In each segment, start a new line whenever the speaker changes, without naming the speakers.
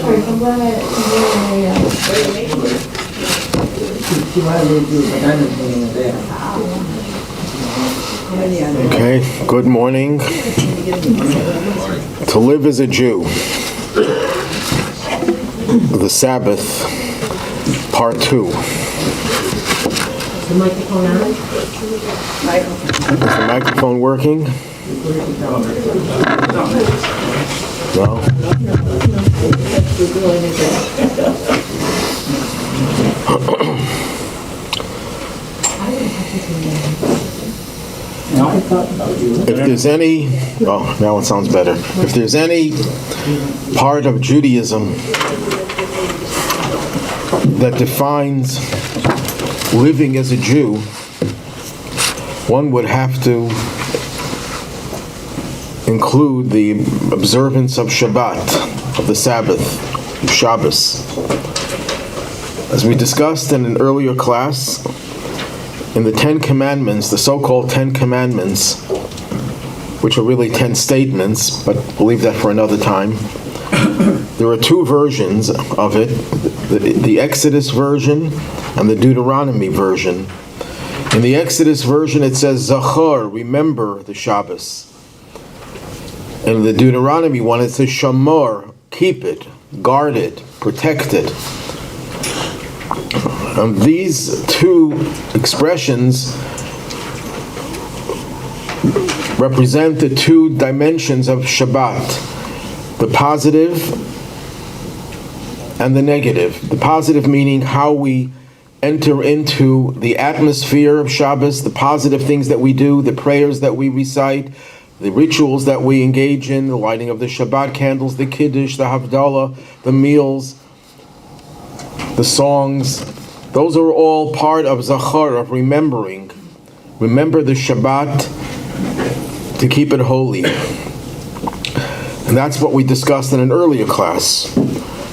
Okay, good morning. To live as a Jew. The Sabbath, Part 2.
Is the microphone on?
Is the microphone working? No? If there's any, oh, now it sounds better. If there's any part of Judaism that defines living as a Jew, one would have to include the observance of Shabbat, of the Sabbath, of Shabbos. As we discussed in an earlier class, in the 10 Commandments, the so-called 10 Commandments, which are really 10 statements, but we'll leave that for another time. There are two versions of it, the Exodus version and the Deuteronomy version. In the Exodus version it says, Zachor, remember the Shabbos. In the Deuteronomy one it says, Shamor, keep it, guard it, protect it. These two expressions represent the two dimensions of Shabbat, the positive and the negative. The positive meaning how we enter into the atmosphere of Shabbos, the positive things that we do, the prayers that we recite, the rituals that we engage in, the lighting of the Shabbat candles, the Kiddush, the Havdalah, the meals, the songs. Those are all part of Zachor, of remembering. Remember the Shabbat to keep it holy. And that's what we discussed in an earlier class.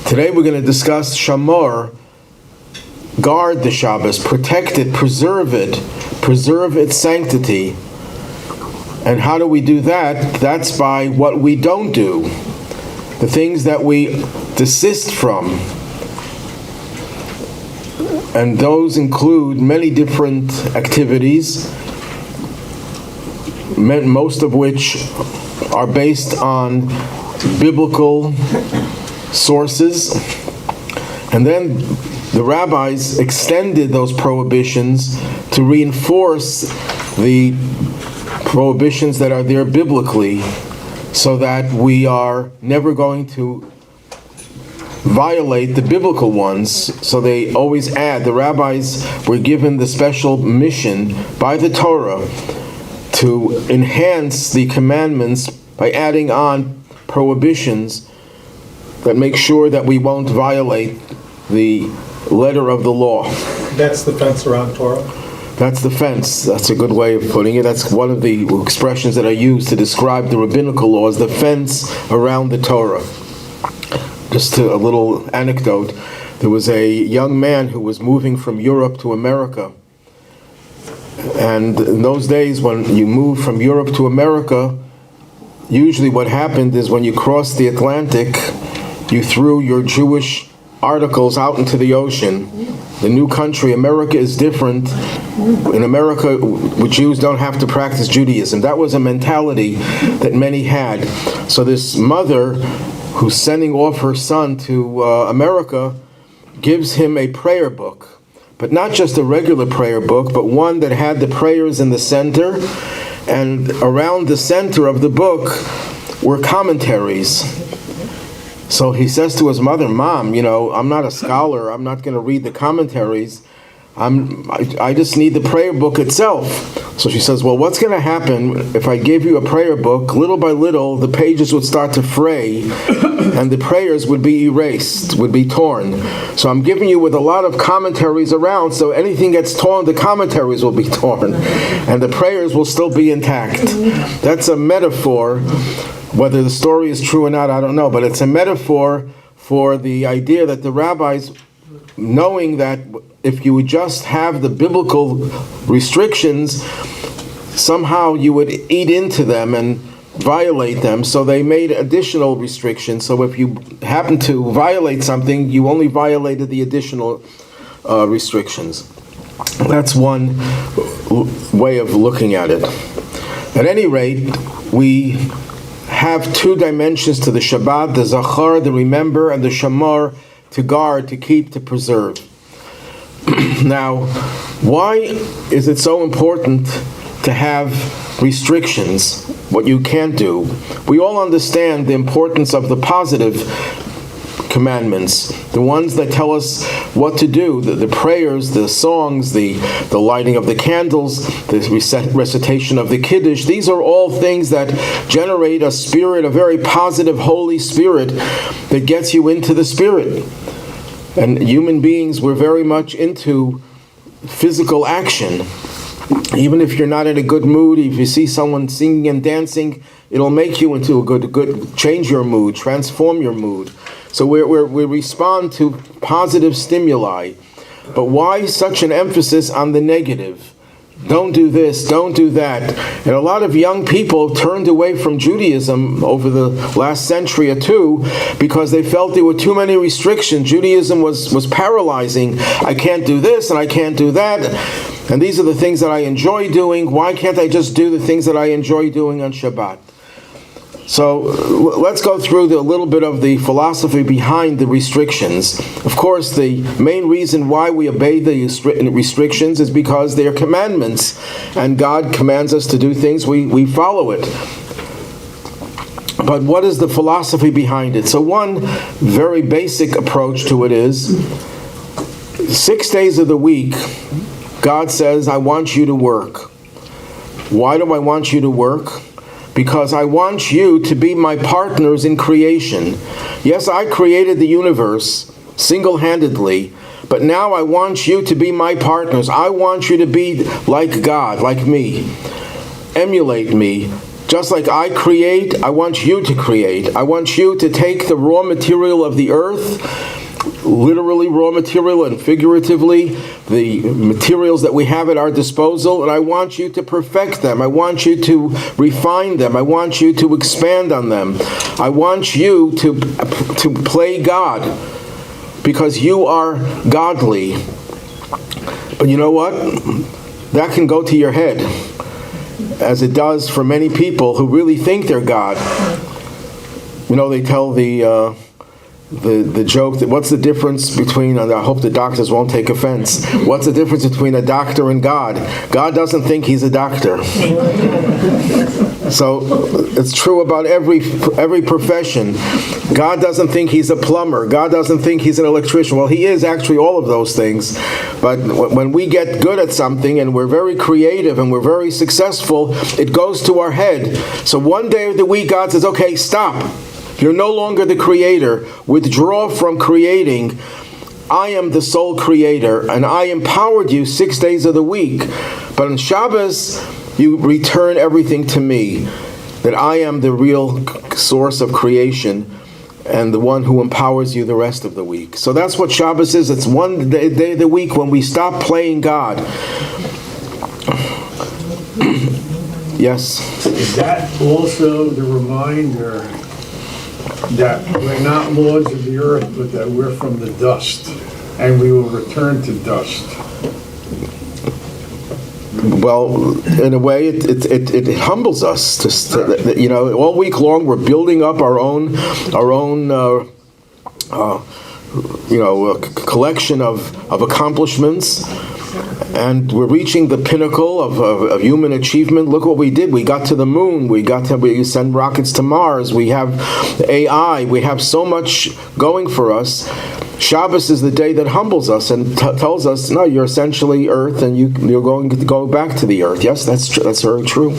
Today we're going to discuss Shamor, guard the Shabbos, protect it, preserve its sanctity. And how do we do that? That's by what we don't do, the things that we desist from. And those include many different activities, most of which are based on biblical sources. And then the rabbis extended those prohibitions to reinforce the prohibitions that are there biblically, so that we are never going to violate the biblical ones. So they always add, the rabbis were given the special mission by the Torah to enhance the commandments by adding on prohibitions that make sure that we won't violate the letter of the law.
That's the fence around Torah?
That's the fence. That's a good way of putting it. That's one of the expressions that are used to describe the rabbinical laws, the fence around the Torah. Just a little anecdote. There was a young man who was moving from Europe to America. And in those days, when you move from Europe to America, usually what happened is when you crossed the Atlantic, you threw your Jewish articles out into the ocean. The new country, America, is different. In America, Jews don't have to practice Judaism. That was a mentality that many had. So this mother, who's sending off her son to America, gives him a prayer book. But not just a regular prayer book, but one that had the prayers in the center. And around the center of the book were commentaries. So he says to his mother, Mom, I'm not a scholar. I'm not going to read the commentaries. I just need the prayer book itself. So she says, well, what's going to happen if I give you a prayer book? Little by little, the pages would start to fray, and the prayers would be erased, would be torn. So I'm giving you with a lot of commentaries around, so anything gets torn, the commentaries will be torn, and the prayers will still be intact. That's a metaphor. Whether the story is true or not, I don't know, but it's a metaphor for the idea that the rabbis, knowing that if you would just have the biblical restrictions, somehow you would eat into them and violate them, so they made additional restrictions. So if you happen to violate something, you only violated the additional restrictions. That's one way of looking at it. At any rate, we have two dimensions to the Shabbat: the Zachar, the remember, and the Shamar, to guard, to keep, to preserve. Now, why is it so important to have restrictions, what you can't do? We all understand the importance of the positive commandments, the ones that tell us what to do, the prayers, the songs, the lighting of the candles, the recitation of the Kiddush. These are all things that generate a spirit, a very positive, holy spirit that gets you into the spirit. And human beings, we're very much into physical action. Even if you're not in a good mood, if you see someone singing and dancing, it'll make you into a good, change your mood, transform your mood. So we respond to positive stimuli. But why such an emphasis on the negative? Don't do this, don't do that. And a lot of young people turned away from Judaism over the last century or two because they felt there were too many restrictions. Judaism was paralyzing. I can't do this and I can't do that. And these are the things that I enjoy doing. Why can't I just do the things that I enjoy doing on Shabbat? So let's go through a little bit of the philosophy behind the restrictions. Of course, the main reason why we obey the restrictions is because they are commandments, and God commands us to do things, we follow it. But what is the philosophy behind it? So one very basic approach to it is 6 days of the week, God says, I want you to work. Why do I want you to work? Because I want you to be my partners in creation. Yes, I created the universe single-handedly, but now I want you to be my partners. I want you to be like God, like me. Emulate me. Just like I create, I want you to create. I want you to take the raw material of the earth, literally raw material and figuratively, the materials that we have at our disposal, and I want you to perfect them. I want you to refine them. I want you to expand on them. I want you to play God, because you are godly. But you know what? That can go to your head, as it does for many people who really think they're God. You know, they tell the joke that what's the difference between, and I hope the doctors won't take offense, what's the difference between a doctor and God? God doesn't think he's a doctor. So it's true about every profession. God doesn't think he's a plumber. God doesn't think he's an electrician. Well, he is actually all of those things. But when we get good at something and we're very creative and we're very successful, it goes to our head. So one day of the week, God says, okay, stop. You're no longer the creator. Withdraw from creating. I am the sole creator, and I empowered you 6 days of the week. But on Shabbos, you return everything to me, that I am the real source of creation and the one who empowers you the rest of the week. So that's what Shabbos is. It's one day of the week when we stop playing God. Yes?
Is that also the reminder that we're not lords of the earth, but that we're from the dust, and we will return to dust?
Well, in a way, it humbles us. You know, all week long we're building up our own collection of accomplishments, and we're reaching the pinnacle of human achievement. Look what we did. We got to the moon. We send rockets to Mars. We have AI. We have so much going for us. Shabbos is the day that humbles us and tells us, no, you're essentially earth, and you're going to go back to the earth. Yes, that's very true.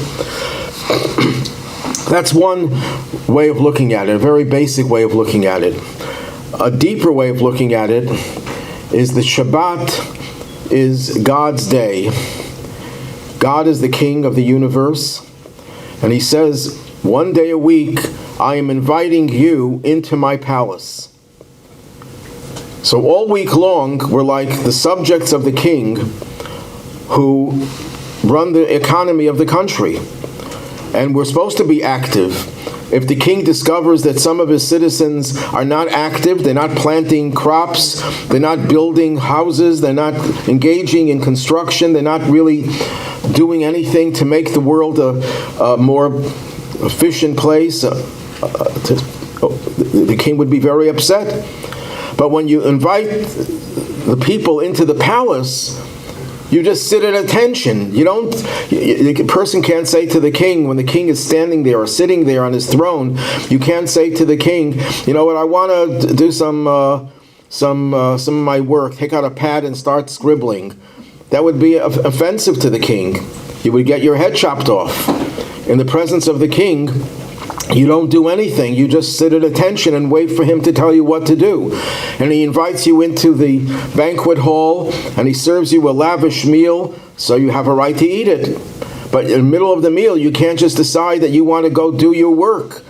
That's one way of looking at it, a very basic way of looking at it. A deeper way of looking at it is the Shabbat is God's day. God is the king of the universe, and he says, one day a week, I am inviting you into my palace. So all week long, we're like the subjects of the king who run the economy of the country. And we're supposed to be active. If the king discovers that some of his citizens are not active, they're not planting crops, they're not building houses, they're not engaging in construction, they're not really doing anything to make the world a more efficient place, the king would be very upset. But when you invite the people into the palace, you just sit at attention. The person can't say to the king, when the king is standing there or sitting there on his throne, you can't say to the king, you know what, I want to do some of my work. Take out a pad and start scribbling. That would be offensive to the king. You would get your head chopped off. In the presence of the king, you don't do anything. You just sit at attention and wait for him to tell you what to do. And he invites you into the banquet hall, and he serves you a lavish meal, so you have a right to eat it. But in the middle of the meal, you can't just decide that you want to go do your work.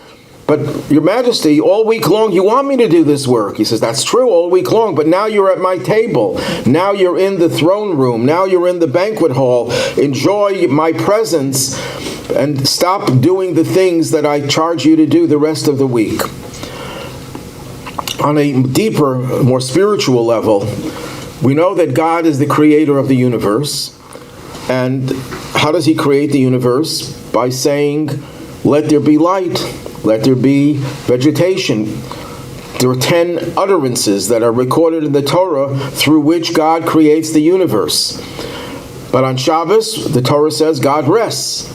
But, Your Majesty, all week long you want me to do this work. He says, that's true, all week long, but now you're at my table. Now you're in the throne room. Now you're in the banquet hall. Enjoy my presence and stop doing the things that I charge you to do the rest of the week. On a deeper, more spiritual level, we know that God is the creator of the universe. And how does he create the universe? By saying, let there be light. Let there be vegetation. There are 10 utterances that are recorded in the Torah through which God creates the universe. But on Shabbos, the Torah says God rests.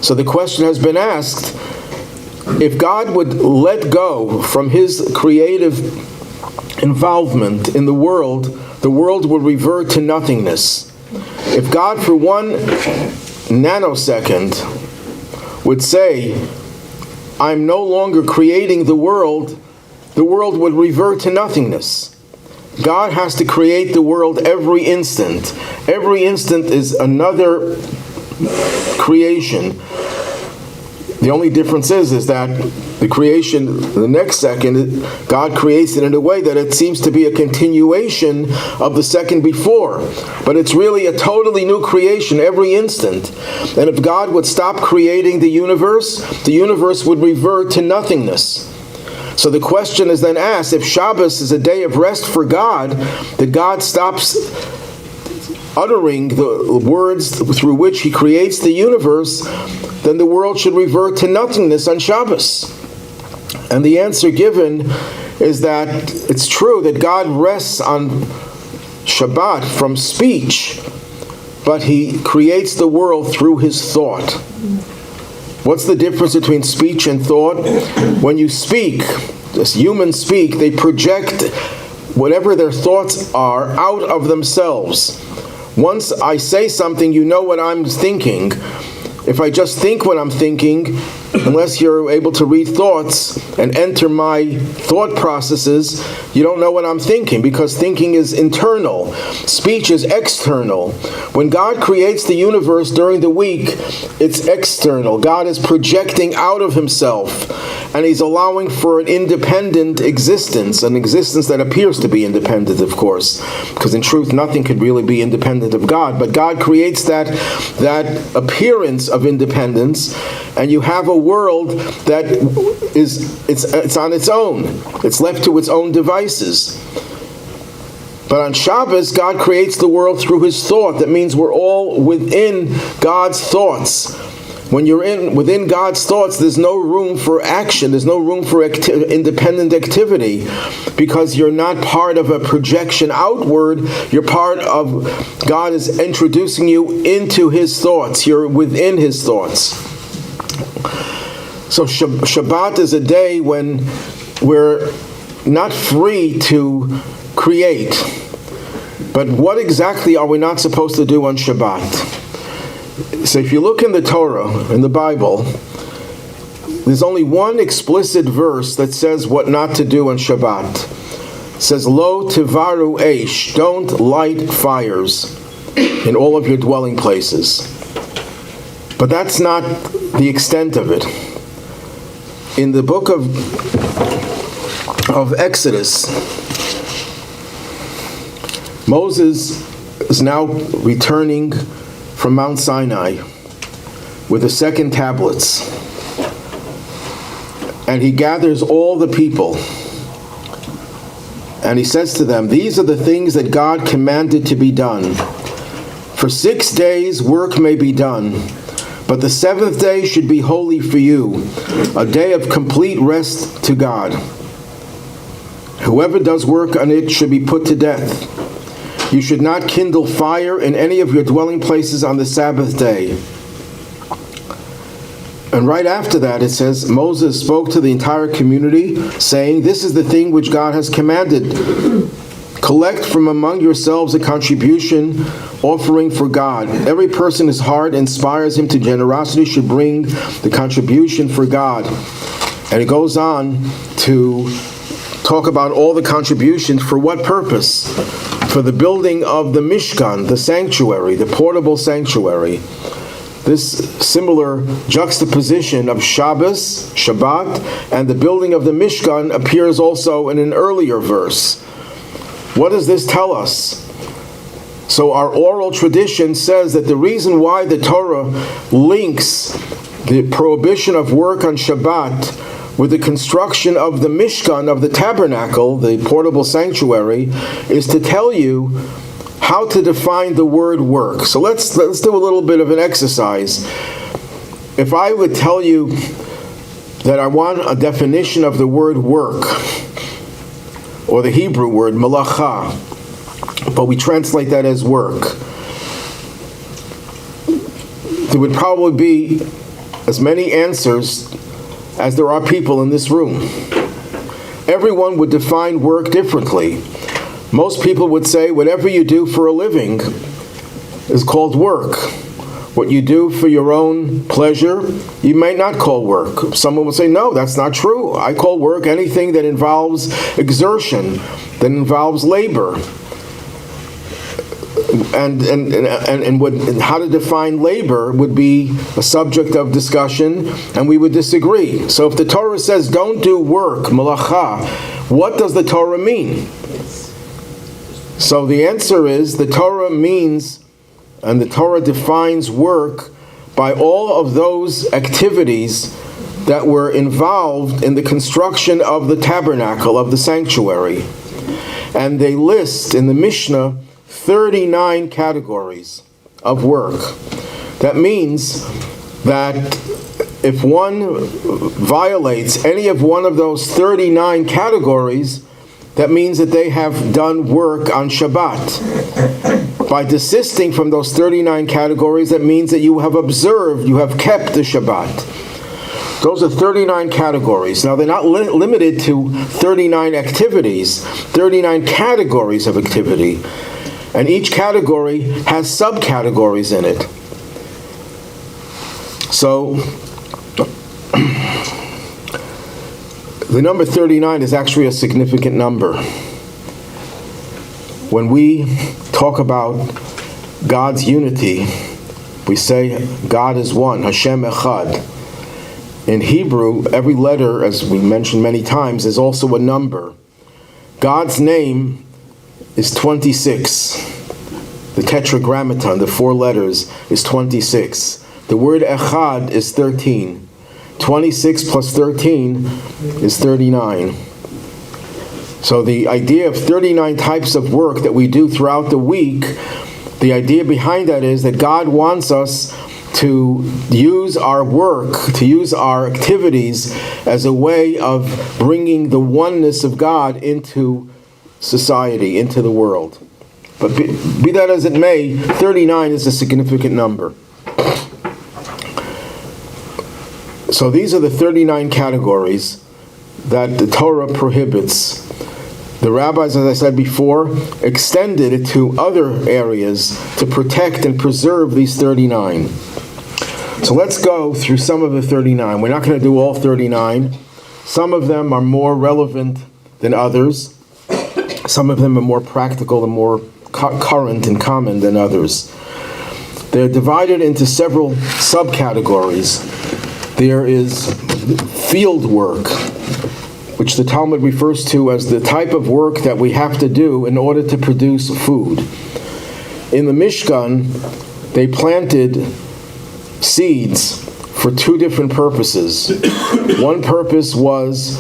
So the question has been asked, if God would let go from his creative involvement in the world would revert to nothingness. If God for 1 nanosecond would say, I'm no longer creating the world would revert to nothingness. God has to create the world every instant. Every instant is another creation. The only difference is that the creation, the next second, God creates it in a way that it seems to be a continuation of the second before. But it's really a totally new creation every instant. And if God would stop creating the universe would revert to nothingness. So the question is then asked, if Shabbos is a day of rest for God, that God stops uttering the words through which he creates the universe, then the world should revert to nothingness on Shabbos. And the answer given is that it's true that God rests on Shabbat from speech, but he creates the world through his thought. What's the difference between speech and thought? When you speak, as humans speak, they project whatever their thoughts are out of themselves. Once I say something, you know what I'm thinking. If I just think what I'm thinking, unless you're able to read thoughts and enter my thought processes, you don't know what I'm thinking, because thinking is internal. Speech is external. When God creates the universe during the week, it's external. God is projecting out of himself, and he's allowing for an independent existence, an existence that appears to be independent, of course, because in truth, nothing could really be independent of God. But God creates that appearance of independence, and you have a world that it's on its own. It's left to its own devices. But on Shabbos, God creates the world through his thought. That means we're all within God's thoughts. When you're within God's thoughts, there's no room for action. There's no room for independent activity, because you're not part of a projection outward. You're part of, God is introducing you into his thoughts. You're within his thoughts. So Shabbat is a day when we're not free to create. But what exactly are we not supposed to do on Shabbat? So if you look in the Torah, in the Bible, there's only one explicit verse that says what not to do on Shabbat. It says, Lo tivaru eish, don't light fires in all of your dwelling places. But that's not the extent of it. In the book of Exodus, Moses is now returning from Mount Sinai. with the second tablets. And he gathers all the people. And he says to them, "These are the things that God commanded to be done. For 6 days work may be done, but the seventh day should be holy for you, a day of complete rest to God. Whoever does work on it should be put to death. You should not kindle fire in any of your dwelling places on the Sabbath day." And right after that it says, Moses spoke to the entire community, saying, "This is the thing which God has commanded. Collect from among yourselves a contribution offering for God. Every person whose heart inspires him to generosity should bring the contribution for God." And it goes on to talk about all the contributions. For what purpose? For the building of the Mishkan, the sanctuary, the portable sanctuary. This similar juxtaposition of Shabbat, and the building of the Mishkan appears also in an earlier verse. What does this tell us? So our oral tradition says that the reason why the Torah links the prohibition of work on Shabbat with the construction of the Mishkan, of the tabernacle, the portable sanctuary, is to tell you how to define the word work. So let's do a little bit of an exercise. If I would tell you that I want a definition of the word work, or the Hebrew word melacha, but we translate that as work, there would probably be as many answers as there are people in this room. Everyone would define work differently. Most people would say whatever you do for a living is called work. What you do for your own pleasure, you might not call work. Someone will say, "No, that's not true. I call work anything that involves exertion, that involves labor." And how to define labor would be a subject of discussion, and we would disagree. So if the Torah says don't do work, melacha, what does the Torah mean? So the answer is the Torah means, and the Torah defines work by all of those activities that were involved in the construction of the tabernacle, of the sanctuary. And they list in the Mishnah 39 categories of work. That means that if one violates any of one of those 39 categories, that means that they have done work on Shabbat. By desisting from those 39 categories, that means that you have observed, you have kept the Shabbat. Those are 39 categories. Now, they're not limited to 39 activities, 39 categories of activity. And each category has subcategories in it. So, the number 39 is actually a significant number. When we talk about God's unity, we say God is one, Hashem Echad. In Hebrew, every letter, as we mentioned many times, is also a number. God's name is 26. The tetragrammaton, the 4 letters, is 26. The word Echad is 13. 26 plus 13 is 39. So the idea of 39 types of work that we do throughout the week, the idea behind that is that God wants us to use our work, to use our activities as a way of bringing the oneness of God into society, into the world. But be that as it may, 39 is a significant number. So these are the 39 categories that the Torah prohibits. The rabbis, as I said before, extended it to other areas to protect and preserve these 39. So let's go through some of the 39. We're not going to do all 39. Some of them are more relevant than others. Some of them are more practical and more current and common than others. They're divided into several subcategories. There is field work, which the Talmud refers to as the type of work that we have to do in order to produce food. In the Mishkan, they planted seeds for two different purposes. One purpose was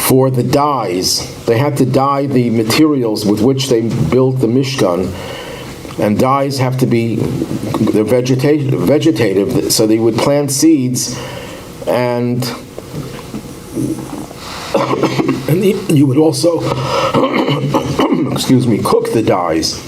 for the dyes. They had to dye the materials with which they built the Mishkan, and dyes have to be, they're vegetative, so they would plant seeds, and you would also cook the dyes.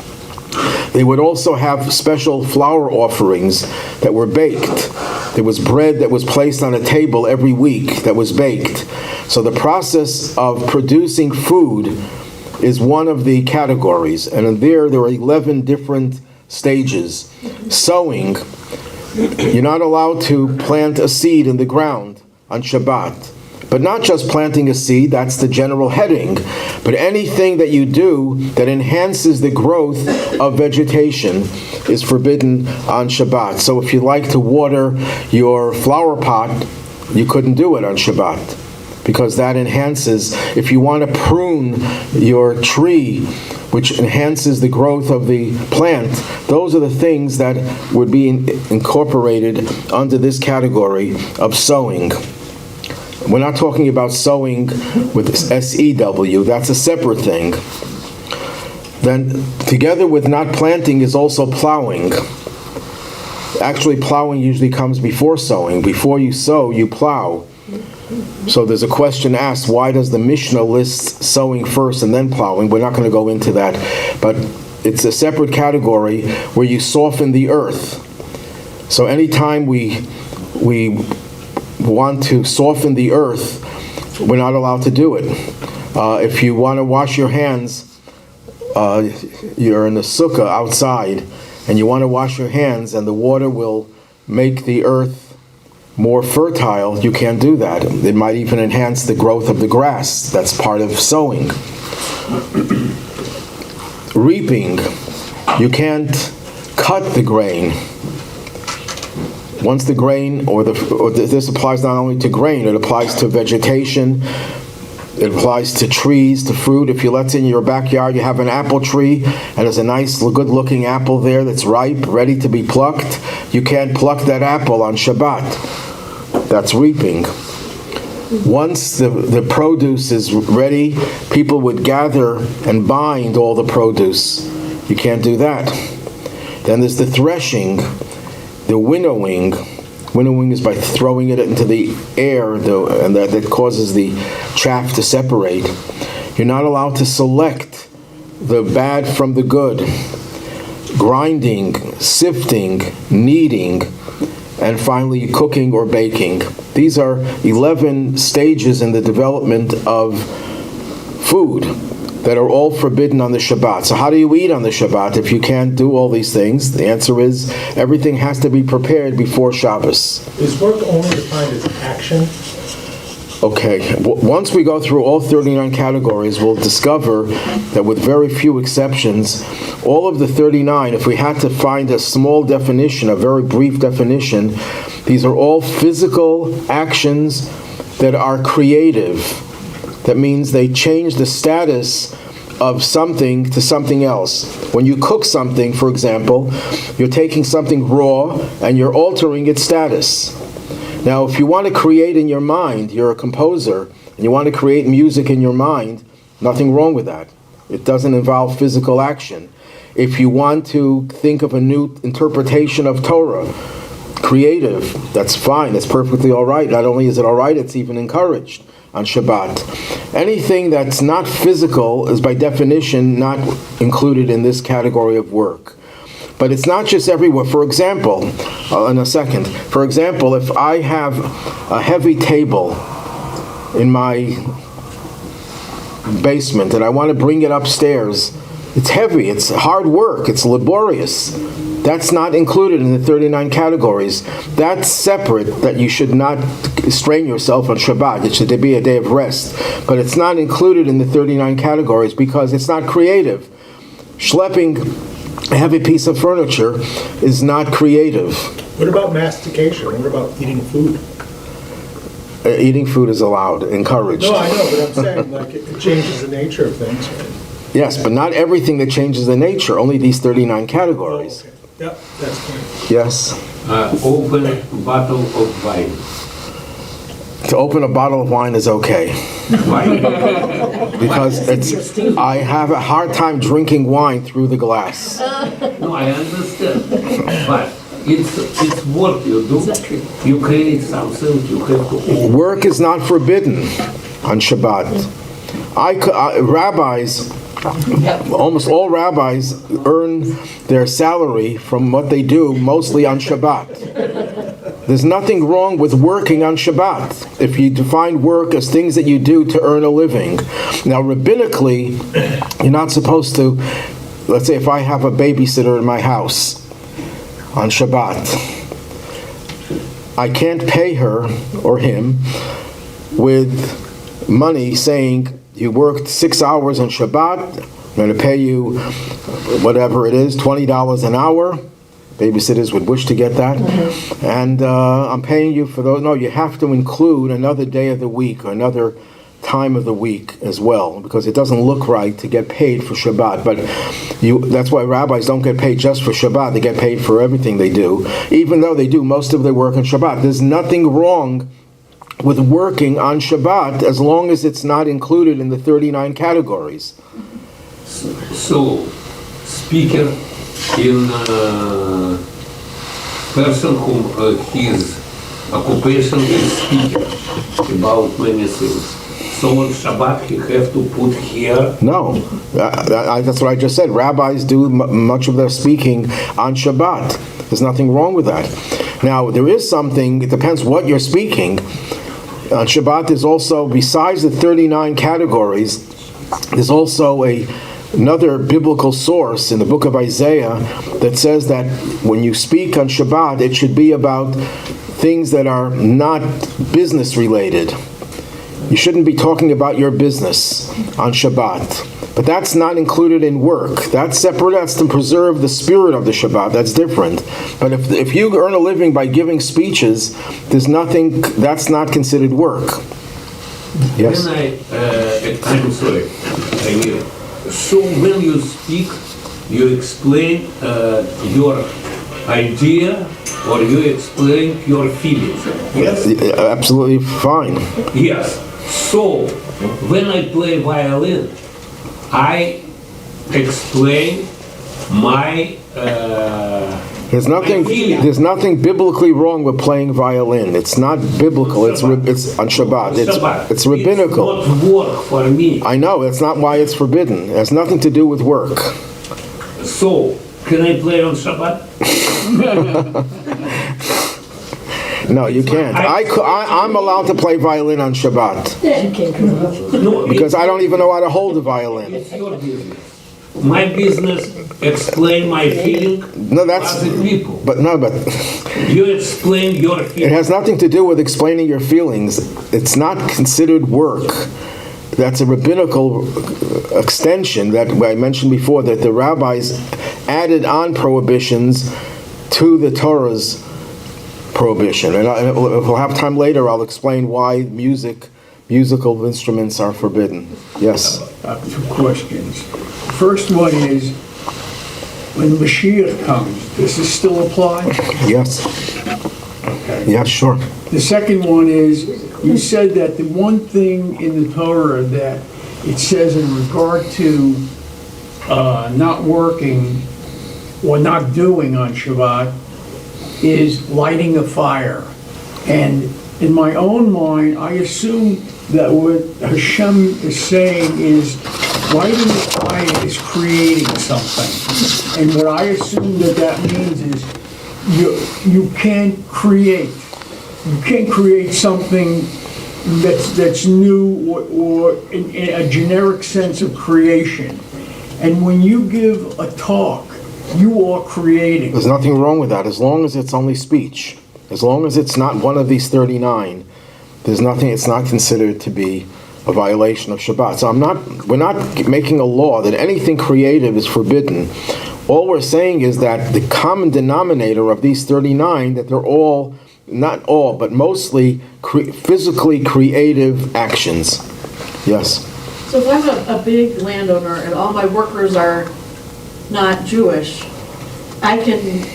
They would also have special flour offerings that were baked. There was bread that was placed on a table every week that was baked. So the process of producing food is one of the categories. And in there are 11 different stages. Sowing, you're not allowed to plant a seed in the ground on Shabbat. But not just planting a seed, that's the general heading. But anything that you do that enhances the growth of vegetation is forbidden on Shabbat. So if you like to water your flower pot, you couldn't do it on Shabbat, because that enhances. If you want to prune your tree, which enhances the growth of the plant, those are the things that would be incorporated under this category of sowing. We're not talking about sowing with S-E-W, that's a separate thing. Then, together with not planting is also plowing. Actually, plowing usually comes before sowing. Before you sow, you plow. So there's a question asked, why does the Mishnah list sowing first and then plowing? We're not going to go into that. But it's a separate category where you soften the earth. So anytime we want to soften the earth, we're not allowed to do it. If you want to wash your hands, you're in the sukkah outside, and you want to wash your hands, and the water will make the earth more fertile, you can't do that. It might even enhance the growth of the grass. That's part of sowing. Reaping, you can't cut the grain. Once the grain, this applies not only to grain, it applies to vegetation, it applies to trees, to fruit. If let's say in your backyard you have an apple tree, and there's a nice, good-looking apple there that's ripe, ready to be plucked, you can't pluck that apple on Shabbat. That's reaping. Once the produce is ready, people would gather and bind all the produce. You can't do that. Then there's the threshing. The winnowing. Winnowing is by throwing it into the air, and that causes the chaff to separate. You're not allowed to select the bad from the good. Grinding, sifting, kneading, and finally cooking or baking. These are 11 stages in the development of food that are all forbidden on the Shabbat. So how do you eat on the Shabbat if you can't do all these things? The answer is everything has to be prepared before Shabbos.
Is work only defined as action?
Okay, once we go through all 39 categories, we'll discover that with very few exceptions, all of the 39, if we had to find a small definition, a very brief definition, these are all physical actions that are creative. That means they change the status of something to something else. When you cook something, for example, you're taking something raw and you're altering its status. Now, if you want to create in your mind, you're a composer, and you want to create music in your mind, nothing wrong with that. It doesn't involve physical action. If you want to think of a new interpretation of Torah, creative, that's fine, that's perfectly all right. Not only is it all right, it's even encouraged on Shabbat. Anything that's not physical is by definition not included in this category of work. But it's not just everywhere. For example, in a second, for example, if I have a heavy table in my basement and I want to bring it upstairs, it's heavy, it's hard work, it's laborious. That's not included in the 39 categories. That's separate, that you should not strain yourself on Shabbat. It should be a day of rest. But it's not included in the 39 categories because it's not creative. Schlepping a heavy piece of furniture is not creative.
What about mastication? What about eating food?
Eating food is allowed, encouraged.
No, I know, but I'm saying like it changes the nature of things. Right?
Yes, but not everything that changes the nature, only these 39 categories.
Oh, okay. Yep, that's fine.
Yes?
Open bottle of wine.
To open a bottle of wine is okay.
Why?
Because I have a hard time drinking wine through the glass.
No, I understand. But it's work you do. You create something, you have to open.
Work is not forbidden on Shabbat. Rabbis, almost all rabbis earn their salary from what they do mostly on Shabbat. There's nothing wrong with working on Shabbat if you define work as things that you do to earn a living. Now, rabbinically, you're not supposed to, let's say if I have a babysitter in my house on Shabbat, I can't pay her or him with money saying, you worked 6 hours on Shabbat, I'm going to pay you whatever it is, $20 an hour. Babysitters would wish to get that. And I'm paying you for those. No, you have to include another day of the week or another time of the week as well, because it doesn't look right to get paid for Shabbat. But that's why rabbis don't get paid just for Shabbat. They get paid for everything they do, even though they do most of their work on Shabbat. There's nothing wrong with working on Shabbat as long as it's not included in the 39 categories.
So, speaker in person whom his occupation is speaker about many things. So on Shabbat he have to put here.
No, that's what I just said. Rabbis do much of their speaking on Shabbat. There's nothing wrong with that. Now, there is something, it depends what you're speaking. On Shabbat, there's also, besides the 39 categories, there's also another biblical source in the book of Isaiah that says that when you speak on Shabbat, it should be about things that are not business related. You shouldn't be talking about your business on Shabbat. But that's not included in work. That's separate. That's to preserve the spirit of the Shabbat. That's different. But if you earn a living by giving speeches, there's nothing, that's not considered work. Yes?
I'm sorry. So when you speak, you explain your idea or you explain your feelings. Yes?
Absolutely fine.
Yes. So when I play violin, I explain my
There's nothing biblically wrong with playing violin. It's not biblical. It's on Shabbat. It's rabbinical.
It's not work for me.
I know. That's not why it's forbidden. It has nothing to do with work.
So can I play on Shabbat?
No, you can't. I'm allowed to play violin on Shabbat
No,
because I don't even know how to hold a violin.
it's your business. My business explain my feeling.
No, that's.
Other people.
But
You explain your
it
feeling.
has nothing to do with explaining your feelings. It's not considered work. That's a rabbinical extension that I mentioned before, that the rabbis added on prohibitions to the Torah's prohibition. And if we'll have time later, I'll explain why musical instruments are forbidden. Yes?
I have two questions. First one is, when Mashiach comes, does this still apply?
Yes.
Okay.
Yeah, sure.
The second one is, you said that the one thing in the Torah that it says in regard to not working or not doing on Shabbat is lighting a fire. And in my own mind, I assume that what Hashem is saying is lighting a fire is creating something. And what I assume that means is you can't create something that's new or in a generic sense of creation. And when you give a talk, you are creating.
There's nothing wrong with that, as long as it's only speech. As long as it's not one of these 39, there's nothing, it's not considered to be a violation of Shabbat. So we're not making a law that anything creative is forbidden. All we're saying is that the common denominator of these 39, that they're all, not all, but mostly physically creative actions. Yes?
So if I'm a big landowner and all my workers are not Jewish, I can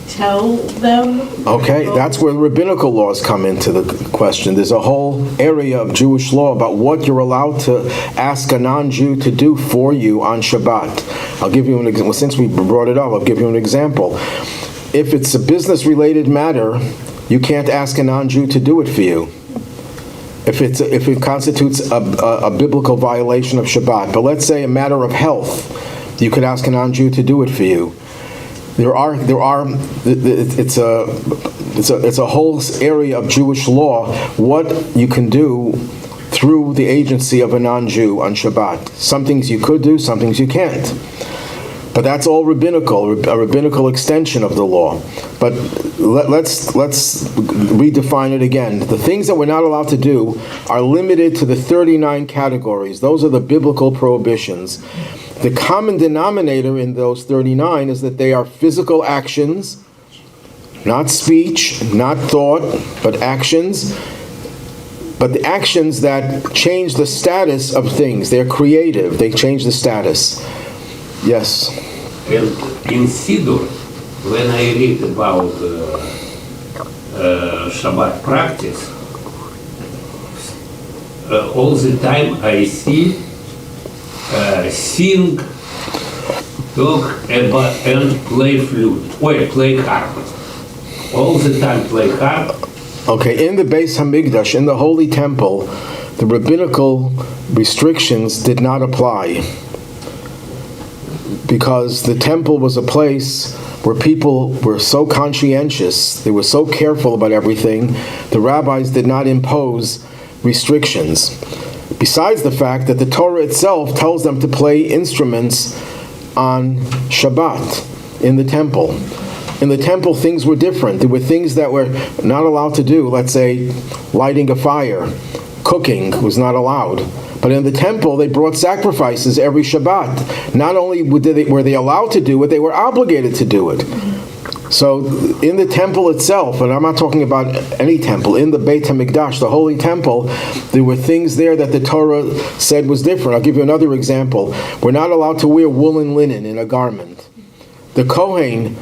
tell them.
Okay, that's where rabbinical laws come into the question. There's a whole area of Jewish law about what you're allowed to ask a non-Jew to do for you on Shabbat. I'll give you an example. Since we brought it up, I'll give you an example. If it's a business-related matter, you can't ask a non-Jew to do it for you. If it constitutes a biblical violation of Shabbat. But let's say a matter of health, you could ask a non-Jew to do it for you. It's a whole area of Jewish law what you can do through the agency of a non-Jew on Shabbat. Some things you could do, some things you can't. But that's all rabbinical, a rabbinical extension of the law. But let's redefine it again. The things that we're not allowed to do are limited to the 39 categories. Those are the biblical prohibitions. The common denominator in those 39 is that they are physical actions, not speech, not thought, but actions. But the actions that change the status of things. They're creative. They change the status. Yes.
And in Siddur, when I read about Shabbat practice, all the time I see sing, talk about and play flute, or play harp. All the time play harp.
Okay, in the Beis Hamikdash, in the Holy Temple, the rabbinical restrictions did not apply. Because the temple was a place where people were so conscientious, they were so careful about everything, the rabbis did not impose restrictions. Besides the fact that the Torah itself tells them to play instruments on Shabbat in the temple. In the temple, things were different. There were things that were not allowed to do. Let's say lighting a fire, cooking was not allowed. But in the temple, they brought sacrifices every Shabbat. Not only were they allowed to do it, they were obligated to do it. So in the temple itself, and I'm not talking about any temple, in the Beit HaMikdash, the Holy Temple, there were things there that the Torah said was different. I'll give you another example. We're not allowed to wear woolen linen in a garment. The Kohen,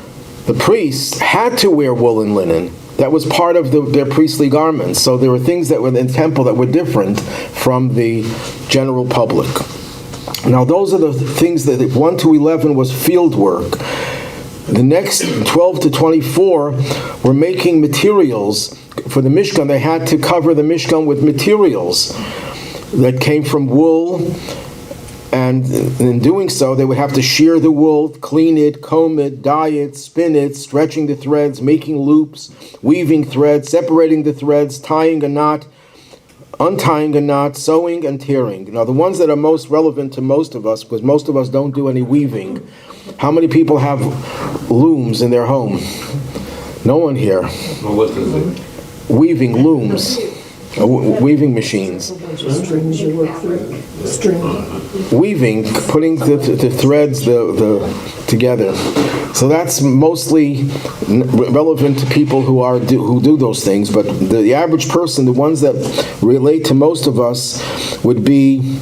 the priest, had to wear woolen linen. That was part of their priestly garments. So there were things that were in the temple that were different from the general public. Now those are the things that 1 to 11 was field work. The next 12 to 24 were making materials. For the Mishkan, they had to cover the Mishkan with materials that came from wool. And in doing so, they would have to shear the wool, clean it, comb it, dye it, spin it, stretching the threads, making loops, weaving threads, separating the threads, tying a knot, untying a knot, sewing and tearing. Now, the ones that are most relevant to most of us, because most of us don't do any weaving. How many people have looms in their home? No one here.
What is it?
Weaving looms. Weaving machines.
Strings you work through. String.
Weaving, putting the threads together. So that's mostly relevant to people who do those things. But the average person, the ones that relate to most of us, would be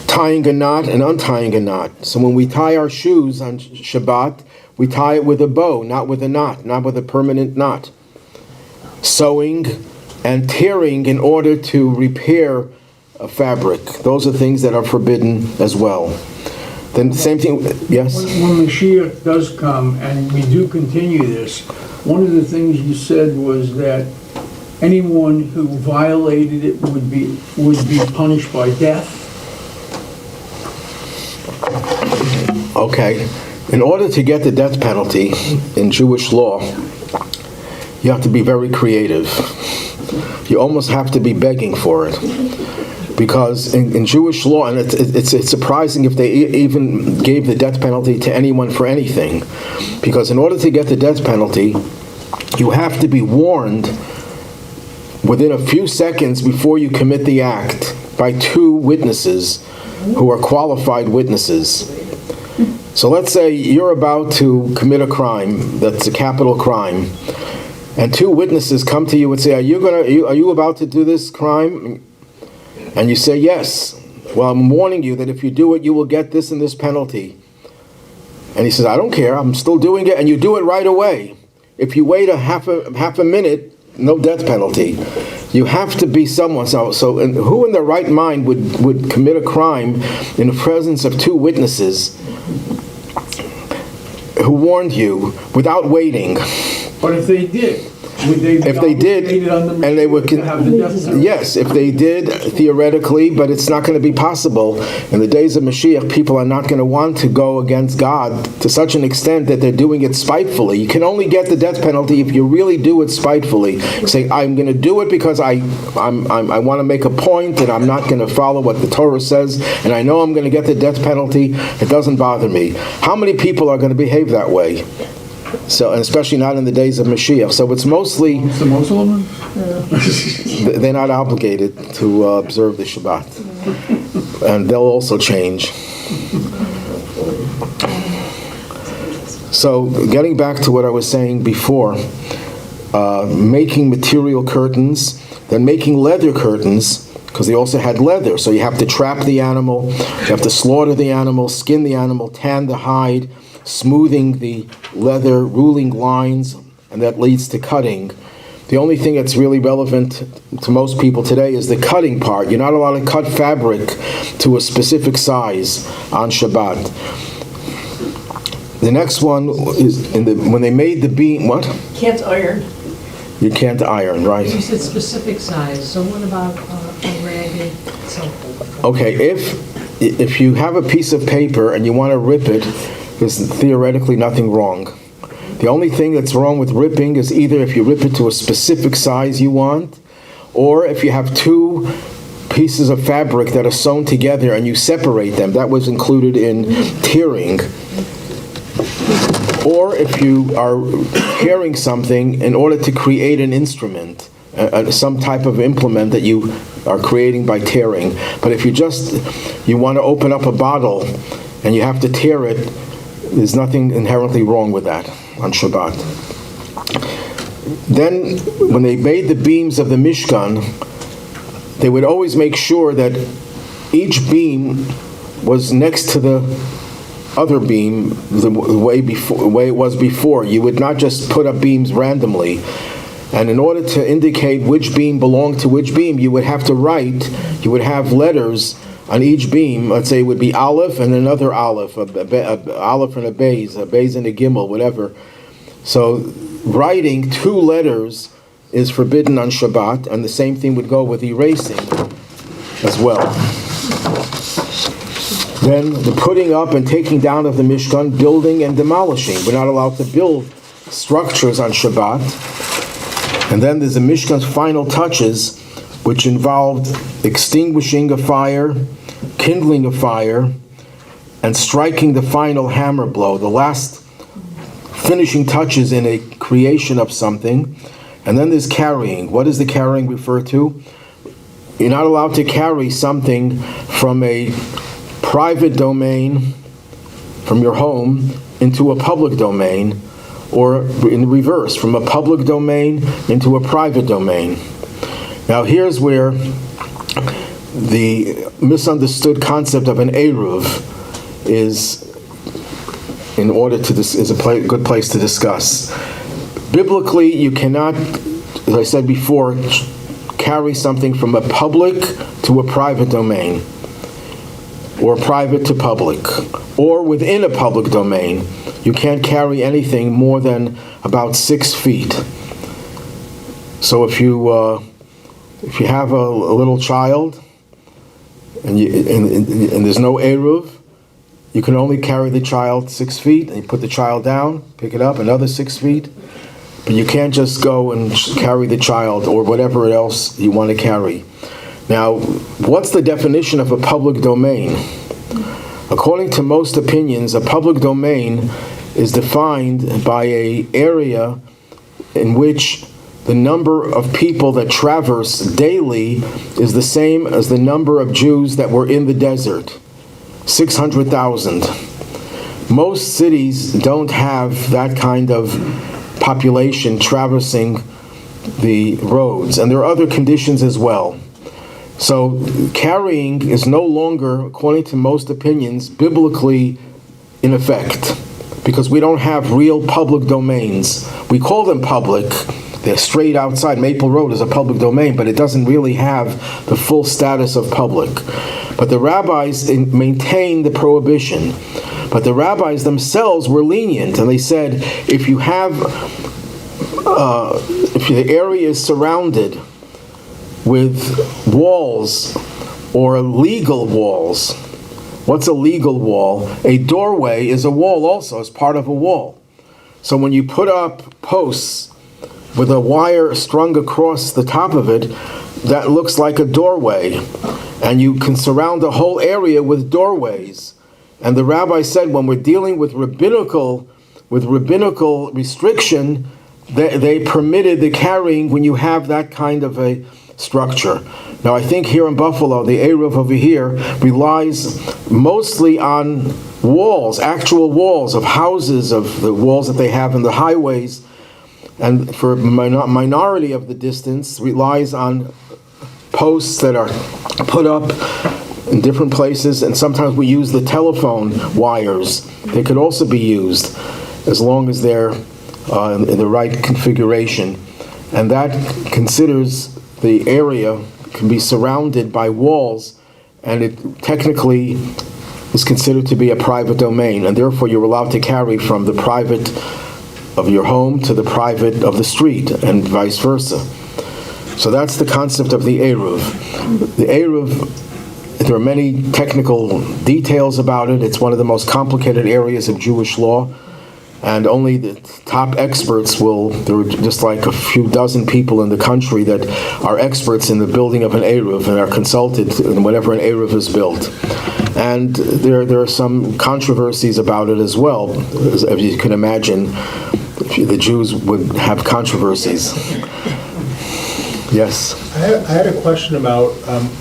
tying a knot and untying a knot. So when we tie our shoes on Shabbat, we tie it with a bow, not with a knot, not with a permanent knot. Sewing and tearing in order to repair a fabric. Those are things that are forbidden as well. Then the same thing, yes?
When Mashiach does come, and we do continue this, one of the things you said was that anyone who violated it would be punished by death.
Okay. In order to get the death penalty in Jewish law, you have to be very creative. You almost have to be begging for it. Because in Jewish law, and it's surprising if they even gave the death penalty to anyone for anything. Because in order to get the death penalty, you have to be warned within a few seconds before you commit the act by 2 witnesses who are qualified witnesses. So let's say you're about to commit a crime that's a capital crime, and 2 witnesses come to you and say, are you about to do this crime? And you say, yes. Well, I'm warning you that if you do it, you will get this and this penalty. And he says, I don't care, I'm still doing it, and you do it right away. If you wait a half a minute, no death penalty. You have to be someone. So and who in their right mind would commit a crime in the presence of two witnesses who warned you without waiting?
But if they did, would they be
If they did,
obligated under
and they would
to have the death penalty?
yes, if they did, theoretically, but it's not going to be possible. In the days of Mashiach, people are not going to want to go against God to such an extent that they're doing it spitefully. You can only get the death penalty if you really do it spitefully. Say, I'm going to do it because I want to make a point, and I'm not going to follow what the Torah says, and I know I'm going to get the death penalty. It doesn't bother me. How many people are going to behave that way? So, and especially not in the days of Mashiach. So it's mostly
The Muslim?
they're not obligated to observe the Shabbat, and they'll also change. So, getting back to what I was saying before, making material curtains, then making leather curtains, because they also had leather. So you have to trap the animal, you have to slaughter the animal, skin the animal, tan the hide, smoothing the leather, ruling lines, and that leads to cutting. The only thing that's really relevant to most people today is the cutting part. You're not allowed to cut fabric to a specific size on Shabbat. The next one is when they made the beam. What?
Can't iron.
You can't iron, right?
You said specific size, so what about a ragged something?
Okay, if you have a piece of paper and you want to rip it, there's theoretically nothing wrong. The only thing that's wrong with ripping is either if you rip it to a specific size you want, or if you have two pieces of fabric that are sewn together and you separate them. That was included in tearing. Or if you are tearing something in order to create an instrument, some type of implement that you are creating by tearing. But if you want to open up a bottle and you have to tear it, there's nothing inherently wrong with that on Shabbat. Then, when they made the beams of the Mishkan, they would always make sure that each beam was next to the other beam the way it was before. You would not just put up beams randomly. And in order to indicate which beam belonged to which beam, you would have to write, you would have letters on each beam. Let's say it would be Aleph and another Aleph, a Aleph and a Beis and a Gimel, whatever. So writing two letters is forbidden on Shabbat, and the same thing would go with erasing as well. Then the putting up and taking down of the Mishkan, building and demolishing. We're not allowed to build structures on Shabbat. And then there's the Mishkan's final touches, which involved extinguishing a fire, kindling a fire, and striking the final hammer blow, the last finishing touches in a creation of something. And then there's carrying. What does the carrying refer to? You're not allowed to carry something from a private domain, from your home, into a public domain, or in reverse, from a public domain into a private domain. Now here's where the misunderstood concept of an Eruv is a good place to discuss. Biblically, you cannot, as I said before, carry something from a public to a private domain, or private to public, or within a public domain. You can't carry anything more than about 6 feet. So if you have a little child and there's no Eruv, you can only carry the child 6 feet, and you put the child down, pick it up, another 6 feet. But you can't just go and carry the child or whatever else you want to carry. Now, what's the definition of a public domain? According to most opinions, a public domain is defined by an area in which the number of people that traverse daily is the same as the number of Jews that were in the desert, 600,000. Most cities don't have that kind of population traversing the roads, and there are other conditions as well. So carrying is no longer, according to most opinions, biblically in effect. because we don't have real public domains. We call them public. They're straight outside. Maple Road is a public domain, but it doesn't really have the full status of public. But the rabbis maintained the prohibition. But the rabbis themselves were lenient, and they said, if you have, if the area is surrounded with walls or legal walls. What's a legal wall? A doorway is a wall also, as part of a wall. So when you put up posts with a wire strung across the top of it, that looks like a doorway. And you can surround the whole area with doorways. And the rabbi said, when we're dealing with rabbinical restriction, they permitted the carrying when you have that kind of a structure. Now, I think here in Buffalo, the Eruv over here relies mostly on walls, actual walls of houses, of the walls that they have in the highways, and for minority of the distance, relies on posts that are put up in different places, and sometimes we use the telephone wires. They could also be used as long as they're in the right configuration. And that considers the area can be surrounded by walls, and it technically is considered to be a private domain, and therefore you're allowed to carry from the private of your home to the private of the street, and vice versa. So that's the concept of the Eruv. The Eruv, there are many technical details about it. It's one of the most complicated areas of Jewish law, and only the top experts there are just like a few dozen people in the country that are experts in the building of an Eruv and are consulted in whenever an Eruv is built. And there are some controversies about it as well. As you can imagine, the Jews would have controversies. Yes?
I had a question about,